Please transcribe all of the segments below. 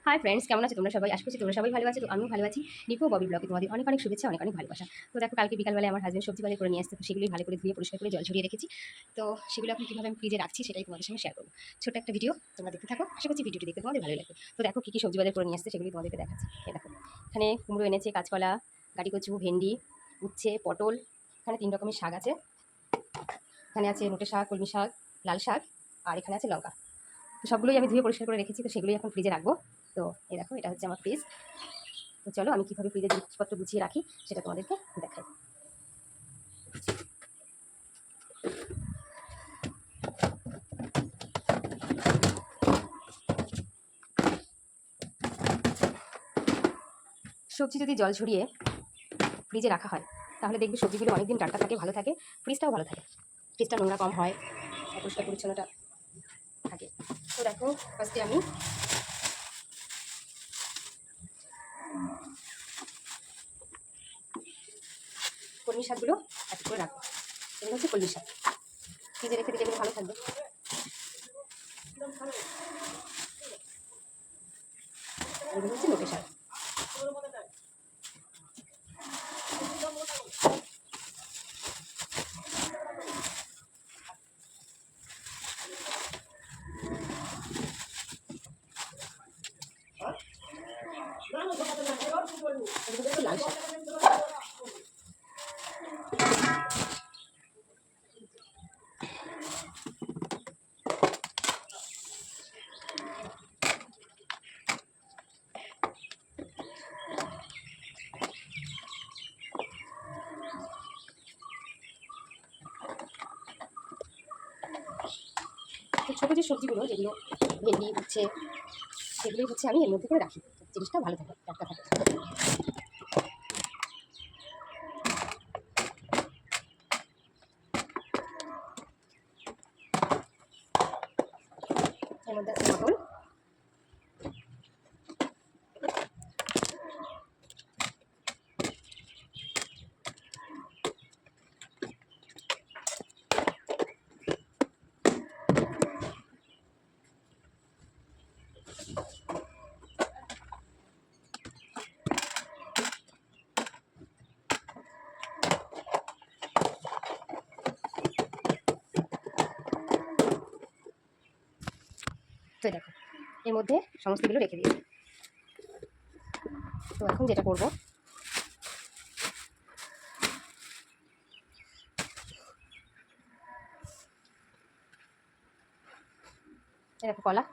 Hi friends, কেমন আছো তোমরা সবাই? আশা করছি তোমরা সবাই ভালো আছো। তো আমিও ভালো আছি। নিপু ববি ব্লগে তোমাদের অনেক অনেক শুভেচ্ছা, অনেক অনেক ভালোবাসা। তো দেখো, কালকে বিকালবেলায় আমার হাজবেন্ড সবজি বাজার করে নিয়ে আসতে, তো সেগুলি ভালো করে ধুয়ে পরিষ্কার করে জল ঝরিয়ে রেখেছি। তো সেগুলো এখন কীভাবে আমি ফ্রিজে রাখছি সেটাই তোমাদের সঙ্গে শেয়ার করবো। ছোট্ট একটা ভিডিও, তোমরা দেখতে থাকো। আশা করছি ভিডিওটি দেখতে তোমাদের ভালো লাগবে। তো দেখো কী কী সবজি বাজার করে নিয়ে আসতে সেগুলি তোমাদেরকে দেখাচ্ছি। দেখো, এখানে কুমড়ো এনেছে, কাঁচকলা, গাঁটিকচু, ভেন্ডি, উচ্ছে, পটল। এখানে 3 রকমের শাক আছে। এখানে আছে নোটে শাক, কলমি শাক, লাল শাক, আর এখানে আছে লঙ্কা। তো সবগুলোই আমি ধুয়ে পরিষ্কার করে রেখেছি। তো সেগুলোই এখন ফ্রিজে রাখবো। তো এই দেখো, এটা হচ্ছে আমার ফ্রিজ। তো চলো আমি কীভাবে ফ্রিজে জিনিসপত্র গুছিয়ে রাখি সেটা তোমাদেরকে দেখাই। সবজি যদি জল ঝরিয়ে ফ্রিজে রাখা হয় তাহলে দেখবি সবজিগুলো অনেকদিন টাটকা থাকে, ভালো থাকে, ফ্রিজটাও ভালো থাকে, ফ্রিজটা নোংরা কম হয়, পরিষ্কার পরিচ্ছন্নতা থাকে। তো দেখো, ফার্স্টে আমি কলমি শাকগুলো এক করে রাখবো। এগুলো হচ্ছে কলমি শাক, ফ্রিজে রেখে দিলে এগুলো ভালো থাকবে। এগুলো হচ্ছে লোটে শাক। এগুলো হচ্ছে লাল শাক। তো ছোটো যে সবজিগুলো, যেগুলো ভেন্ডি, উচ্ছে, সেগুলোই হচ্ছে আমি এর মধ্যে করে রাখি, জিনিসটা ভালো থাকে, টাটকা থাকে। এর মধ্যে আছে পটল, তো দেখো এর মধ্যে সমস্তগুলো রেখে দিয়েছি। তো এখন যেটা করবো, দেখো কলা,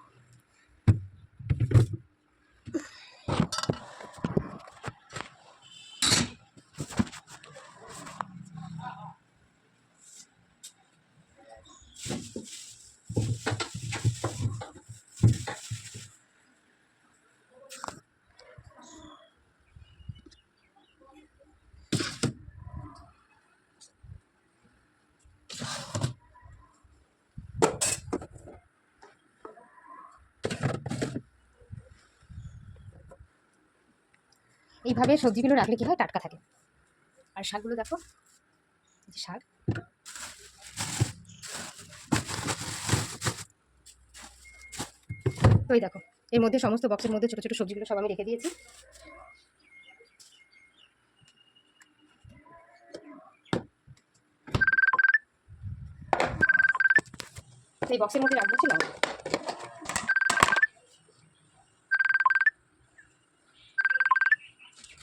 এইভাবে সবজিগুলো রাখলে কি হয়, টাটকা থাকে। আর শাকগুলো দেখো, শাক, তো এই দেখো এর মধ্যে সমস্ত বক্সের মধ্যে ছোটো ছোটো সবজিগুলো সব আমি রেখে দিয়েছি। এই বক্সের মধ্যে রাখবো ছিল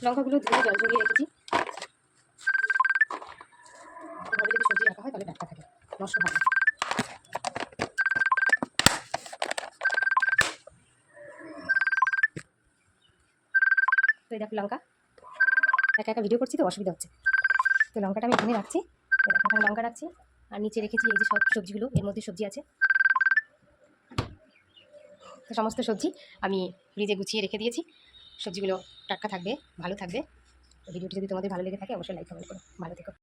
লঙ্কাগুলো ধুয়ে জল ঝরিয়ে রেখেছি। এভাবে যদি সবজি রাখা হয় তাহলে টাটকা থাকে, নষ্ট হয় না। তো এই দেখো লঙ্কা, একা একা ভিডিও করছি তো অসুবিধা হচ্ছে। তো লঙ্কাটা আমি এখানে রাখছি, এখানে লঙ্কা রাখছি। আর নিচে রেখেছি এই যে সব সবজিগুলো, এর মধ্যে সবজি আছে। তো সমস্ত সবজি আমি ফ্রিজে গুছিয়ে রেখে দিয়েছি। সবজিগুলো টাটকা থাকবে, ভালো থাকবে। ভিডিওটি যদি তোমাদের ভালো লেগে থাকে অবশ্যই লাইক কমেন্ট করো। ভালো থেকো।